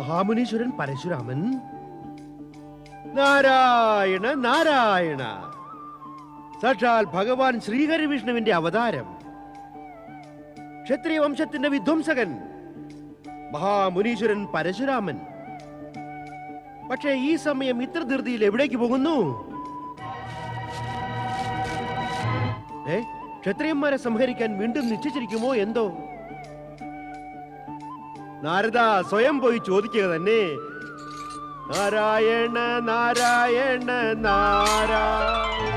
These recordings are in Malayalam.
മഹാമുനീശ്വരൻ പരശുരാമൻ. നാരായണ നാരായണ, സാക്ഷാൽ ഭഗവാൻ ശ്രീഹരിവിഷ്ണുവിന്റെ അവതാരം, ക്ഷത്രിയ വംശത്തിന്റെ വിധ്വംസകൻ മഹാമുനീശ്വരൻ പരശുരാമൻ. പക്ഷേ ഈ സമയം ഇത്ര ധൃതിയിൽ എവിടേക്ക് പോകുന്നു? ക്ഷത്രിയന്മാരെ സംഹരിക്കാൻ വീണ്ടും നിശ്ചയിച്ചിരിക്കുമോ എന്തോ? നാരദ സ്വയം പോയി ചോദിക്കുക തന്നെ. നാരായണ നാരായണ നാരായണ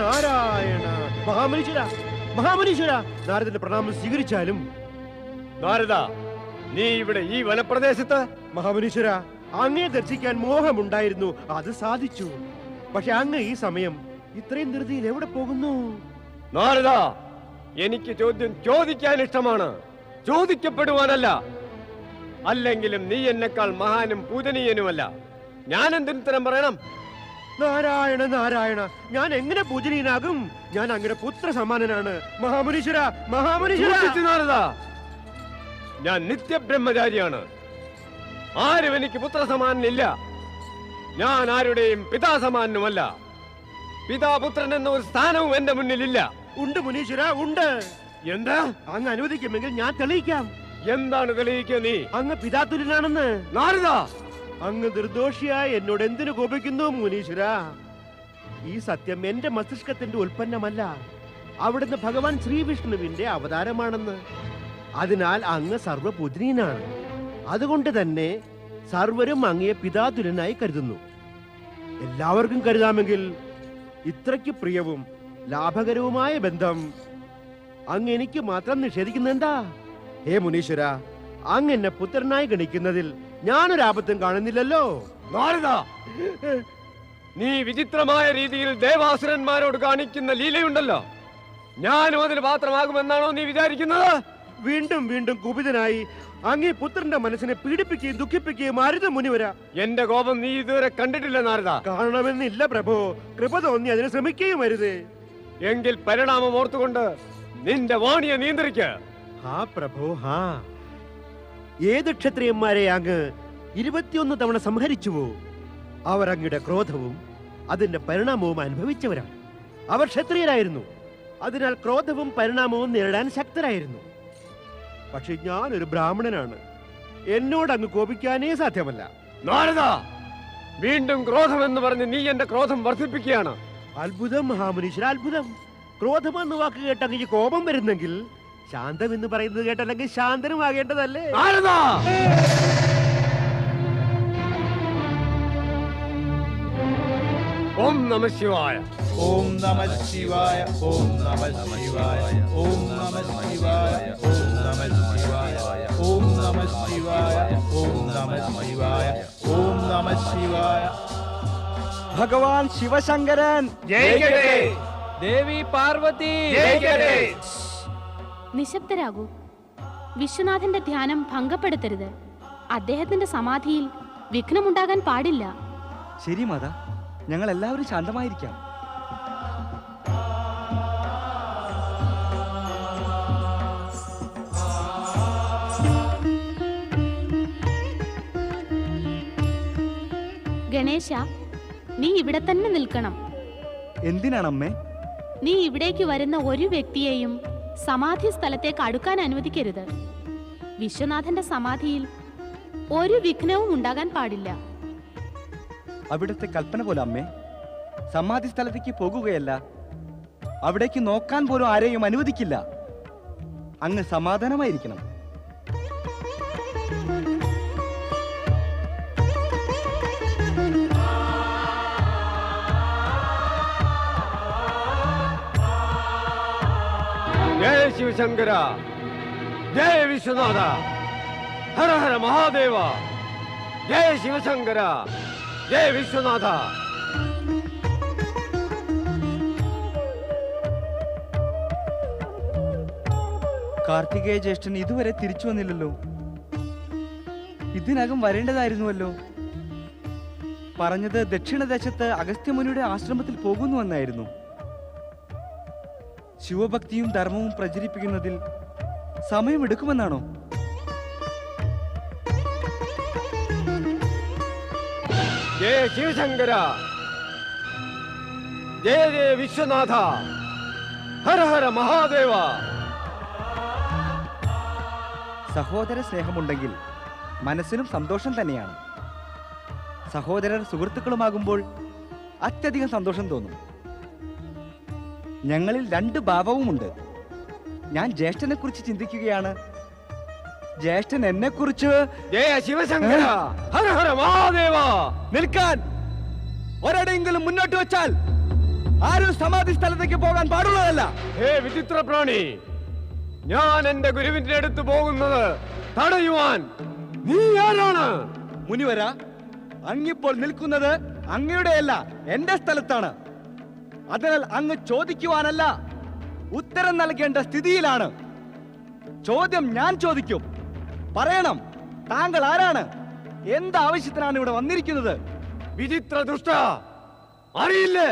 നാരായണ. മഹാമുനീശ്വര മഹാമുനീശ്വര, നാരദന്റെ പ്രണാമം സ്വീകരിച്ചാലും. നാരദ, നീ ഇവിടെ ഈ വനപ്രദേശത്ത്? മഹാമുനീശ്വര, അങ്ങേ ദർശിക്കാൻ മോഹമുണ്ടായിരുന്നു, അത് സാധിച്ചു. പക്ഷെ അങ്ങ് ഈ സമയം ഇത്രയും ധൃതിയിൽ എവിടെ പോകുന്നു? നാരദ, എനിക്ക് ചോദ്യം ചോദിക്കാൻ ഇഷ്ടമാണ്, ചോദിക്കപ്പെടുവാനല്ല. അല്ലെങ്കിലും നീ എന്നെക്കാൾ മഹാനും പൂജനീയനുമല്ല. ഞാൻ എന്തിനുത്തരം പറയണം? നാരായണ നാരായണ, ഞാൻ എങ്ങനെ പൂജനീയനാകും? ഞാൻ അങ്ങയുടെ പുത്ര സമാനനാണ്. മഹാമുനീശ്വര മഹാമുനീശ്വര. നാരദ, ഞാൻ നിത്യബ്രഹ്മചാരിയാണ്. ആരും എനിക്ക് പുത്രസമാനില്ല. ഞാൻ ആരുടെയും പിതാസമാനുമല്ല. പിതാപുത്രൻ എന്ന ഒരു സ്ഥാനവും എന്റെ മുന്നിലില്ല. ഉണ്ട് മുനീശ്വര, ഉണ്ട്. എന്താ? അങ്ങ് അനുവദിക്കുമെങ്കിൽ ഞാൻ തെളിയിക്കാം. എന്താണ് തെളിയിക്കുക നീ? അങ്ങ് പിതാതുല്യനാണെന്ന്. നാരദ, അങ്ങ് നിർദോഷിയായി എന്നോട് എന്തിനു കോപിക്കുന്നു മുനീശ്വര? ഈ സത്യം എന്റെ മസ്തിഷ്കത്തിന്റെ ഉൽപ്പന്നമല്ല, അവിടുന്ന് ഭഗവാൻ ശ്രീവിഷ്ണുവിന്റെ അവതാരമാണെന്ന്. അതിനാൽ അങ്ങ് സർവപൂജനീയനാണ്. അതുകൊണ്ട് തന്നെ സർവരും അങ്ങയെ പിതാതുല്യനായി കരുതുന്നു. എല്ലാവർക്കും കരുതാമെങ്കിൽ ഇത്രയ്ക്ക് പ്രിയവും ലാഭകരവുമായ ബന്ധം അങ്ങ് എനിക്ക് മാത്രം നിഷേധിക്കുന്നെന്താ? ഹേ മുനീശ്വര, അങ്ങ് എന്നെ പുത്രനായി ഗണിക്കുന്നതിൽ ഞാനൊരാപത്തും കാണുന്നില്ലല്ലോ. നാരദ, നീ വിചിത്രമായ രീതിയിൽ ദേവാസുരന്മാരോട് കാണിക്കുന്ന ലീലയുണ്ടല്ലോ, ഞാനും അതിന് പാത്രമാകുമെന്നാണോ നീ വിചാരിക്കുന്നത്? വീണ്ടും വീണ്ടും കുപിതനായി അങ്ങേ പുത്രന്റെ മനസ്സിനെ പീഡിപ്പിക്കുകയും ദുഃഖിപ്പിക്കുകയും അരുത് മുനിവര. എന്റെ കോപം നീ ഇതുവരെ കണ്ടിട്ടില്ല നാരദ. കാണണമെന്നില്ല പ്രഭു, കൃപ തോന്നി അതിന് ശ്രമിക്കുകയും അരുത്. എങ്കിൽ പരിണാമം ഓർത്തുകൊണ്ട് നിന്റെ വാണിയെ നിയന്ത്രിക്ക്. ഹാ പ്രഭു, ഹാ. ഏത് ക്ഷത്രിയന്മാരെ അങ്ങ് 21 തവണ സംഹരിച്ചുവോ അവർ അങ്ങയുടെ ക്രോധവും അതിന്റെ പരിണാമവും അനുഭവിച്ചവരാണ്. അവർ ക്ഷത്രിയരായിരുന്നു, അതിനാൽ ക്രോധവും പരിണാമവും നേരിടാൻ ശക്തരായിരുന്നു. പക്ഷെ ഞാനൊരു ബ്രാഹ്മണനാണ്, എന്നോട് അങ്ങ് കോപിക്കാനേ സാധ്യമല്ല. നാരദ, വീണ്ടും ക്രോധം എന്ന് പറഞ്ഞ് നീ എന്റെ ക്രോധം വർദ്ധിപ്പിക്കുകയാണ്. അത്ഭുതം മഹാമുനീശ്വര, അത്ഭുതം. ക്രോധം എന്ന വാക്ക് കേട്ട് അങ്ങ് കോപം വരുന്നെങ്കിൽ ശാന്തം എന്ന് പറയുന്നത് കേട്ടല്ലെങ്കിൽ ശാന്തനുമാകേണ്ടതല്ലേ? നാരദ, ഓം നമഃ ശിവായ. ഓം നമഃ ശിവായ. ഓം നമഃ ശിവായ. ഓം നമഃ ശിവായ. ഓം നമഃ ശിവായ. ഓം നമഃ ശിവായ. ഓം നമഃ ശിവായ. ഓം നമഃ ശിവായ. ഭഗവാൻ ശിവശങ്കരൻ ജയിക്കട്ടെ. ദേവി പാർവതി ജയിക്കട്ടെ. നിശബ്ദരാകൂ. വിശ്വനാഥന്റെ ധ്യാനം ഭംഗപ്പെടുത്തരുത്. അദ്ദേഹത്തിന്റെ സമാധിയിൽ വിഘ്നമുണ്ടാകാൻ പാടില്ല. ശരി മാത, ഞങ്ങൾ എല്ലാവരും ശാന്തമായിരിക്കാം. ഗണേശ, നീ ഇവിടെ തന്നെ നിൽക്കണം. എന്തിനാണമ്മേ? നീ ഇവിടേക്ക് വരുന്ന ഒരു വ്യക്തിയെയും സമാധി സ്ഥലത്തേക്ക് അടുക്കാൻ അനുവദിക്കരുത്. വിശ്വനാഥന്റെ സമാധിയിൽ ഒരു വിഘ്നവും ഉണ്ടാകാൻ പാടില്ല. അവിടുത്തെ കൽപ്പന പോലെ അമ്മേ. സമാധി സ്ഥലത്തേക്ക് പോകുകയല്ല, അവിടേക്ക് നോക്കാൻ പോലും ആരെയും അനുവദിക്കില്ല. അങ്ങ് സമാധാനമായിരിക്കണം. ജയ ശിവശങ്കര, ജയ വിശ്വനാഥ, ഹര ഹര മഹാദേവ. ജയ ശിവശങ്കര, ജയ വിശ്വനാഥ. കാർത്തികേയ ജ്യേഷ്ഠൻ ഇതുവരെ തിരിച്ചു വന്നില്ലല്ലോ. ഇതിനകം വരേണ്ടതായിരുന്നുവല്ലോ. പറഞ്ഞത് ദക്ഷിണദേശത്ത് അഗസ്ത്യമുനിയുടെ ആശ്രമത്തിൽ പോകുന്നുവെന്നായിരുന്നു. ശിവഭക്തിയും ധർമ്മവും പ്രചരിപ്പിക്കുന്നതിൽ സമയമെടുക്കുമെന്നാണോ? ജയ ശിവശങ്കര, ജയ ജയ വിശ്വനാഥ, ഹര ഹര മഹാദേവ. സഹോദര സ്നേഹമുണ്ടെങ്കിൽ മനസ്സിനും സന്തോഷം തന്നെയാണ്. സഹോദരർ സുഹൃത്തുക്കളുമാകുമ്പോൾ അത്യധികം സന്തോഷം തോന്നും. ഞങ്ങളിൽ 2 ഭാവവുമുണ്ട്. ഞാൻ ജ്യേഷ്ഠനെ കുറിച്ച് ചിന്തിക്കുകയാണ്, ജ്യേഷ്ഠൻ എന്നെ കുറിച്ച്. ജയ ശിവശങ്കര, ഹര ഹര മഹാദേവ. നിൽക്കാൻ! ഒരെടെയെങ്കിലും മുന്നോട്ട് വെച്ചാൽ ആരും സമാധി സ്ഥലത്തേക്ക് പോകാൻ പാടുള്ളതല്ല. ഹേ വിചിത്ര പ്രാണി, ഞാൻ എന്റെ ഗുരുവിന്റെ അടുത്ത് പോകുന്നത് തടയുവാൻ നീ ആരാണ്? മുനിവര, അങ്ങിപ്പോൾ നിൽക്കുന്നത് അങ്ങയുടെയല്ല, എന്റെ സ്ഥലത്താണ്. അതിനാൽ അങ്ങ് ചോദിക്കുവാനല്ല, ഉത്തരം നൽകേണ്ട സ്ഥിതിയിലാണ്. ചോദ്യം ഞാൻ ചോദിക്കും. പറയണം, താങ്കൾ ആരാണ്? എന്ത് ആവശ്യത്തിനാണ് ഇവിടെ വന്നിരിക്കുന്നത്? വിചിത്ര ദുഷ്ട, അറിയില്ലേ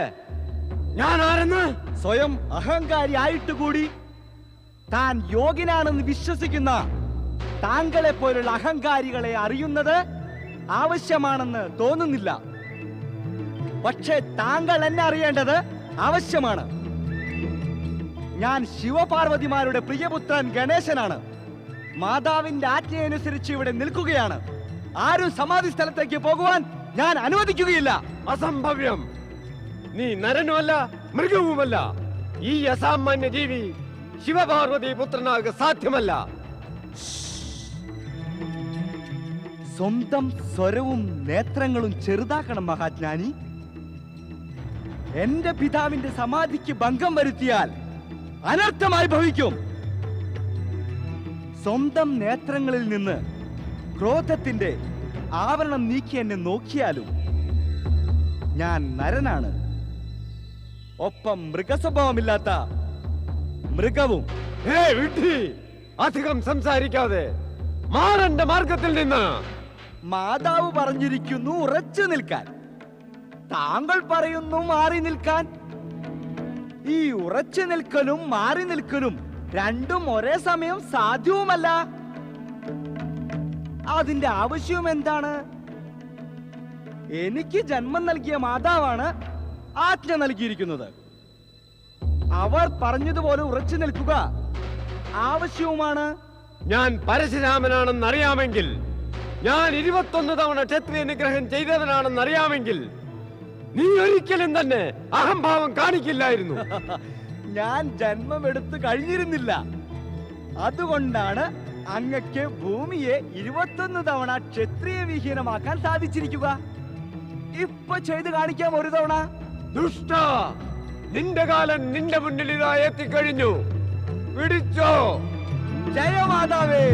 ഞാൻ ആരെന്ന്? സ്വയം അഹങ്കാരി ആയിട്ട് കൂടി താൻ യോഗ്യനാണെന്ന് വിശ്വസിക്കുന്ന താങ്കളെ പോലുള്ള അഹങ്കാരികളെ അറിയുന്നത് ആവശ്യമാണെന്ന് തോന്നുന്നില്ല. പക്ഷേ താങ്കൾ എന്നെ അറിയേണ്ടത് ആവശ്യമാണ്. ഞാൻ ശിവപാർവതിമാരുടെ പ്രിയപുത്രൻ ഗണേശനാണ്. മാതാവിന്റെ ആജ്ഞയനുസരിച്ച് ഇവിടെ നിൽക്കുകയാണ്. ആരും സമാധി സ്ഥലത്തേക്ക് പോകുവാൻ ഞാൻ അനുവദിക്കുകയില്ല. അസംഭവ്യം! നീ നരനുമല്ല, മൃഗവുമല്ല. ഈ അസാമാന്യ ജീവി ശിവപാർവതി പുത്രനാക സാധ്യമല്ല. സ്വന്തം സ്വരവും നേത്രങ്ങളും ചെറുതാക്കണം മഹാജ്ഞാനി. എന്റെ പിതാവിന്റെ സമാധിക്ക് ഭംഗം വരുത്തിയാൽ അനർത്ഥമായി ഭവിക്കും. സ്വന്തം നേത്രങ്ങളിൽ നിന്ന് ക്രോധത്തിന്റെ ആവരണം നീക്കി എന്നെ നോക്കിയാലും ഞാൻ നരനാണ്, ഒപ്പം മൃഗസ്വഭാവമില്ലാത്ത മൃഗവും. ഹേ വിഡ്ഢി, അധികം സംസാരിക്കാതെ മാറന്റെ മാർഗത്തിൽ നിന്ന്. മാതാവ് പറഞ്ഞിരിക്കുന്നു ഉറച്ചു നിൽക്കാൻ, താങ്കൾ പറയുന്നു മാറി നിൽക്കാൻ. ഈ ഉറച്ചു നിൽക്കലും മാറി നിൽക്കലും രണ്ടും ഒരേ സമയം സാധ്യവുമല്ല. അതിന്റെ ആവശ്യം എന്താണ്? എനിക്ക് ജന്മം നൽകിയ മാതാവാണ് ആജ്ഞ നൽകിയിരിക്കുന്നത്. അവർ പറഞ്ഞതുപോലെ ഉറച്ചു നിൽക്കുക ആവശ്യവുമാണ്. ഞാൻ പരശുരാമനാണെന്ന് അറിയാമെങ്കിൽ, ഞാൻ 21 തവണ ക്ഷത്രിയ നിഗ്രഹം ചെയ്തവനാണെന്ന് അറിയാമെങ്കിൽ നീ ഒരിക്കലും തന്നെ അഹംഭാവം കാണിക്കില്ലായിരുന്നു. ഞാൻ ജന്മമെടുത്തു കഴിഞ്ഞിരുന്നില്ല. അതുകൊണ്ടാണ് അങ്ങക്ക് ഭൂമിയെ 21 തവണ ക്ഷത്രിയ വിഹീനമാക്കാൻ സാധിച്ചിരിക്കുക. ഇപ്പൊ ചെയ്ത് കാണിക്കാം ഒരു തവണ. ദുഷ്ട, നിന്റെ കാലം നിന്റെ മുന്നിൽ ഇതാ എത്തിക്കഴിഞ്ഞു. പിടിച്ചോ! ജയമാതാവേ!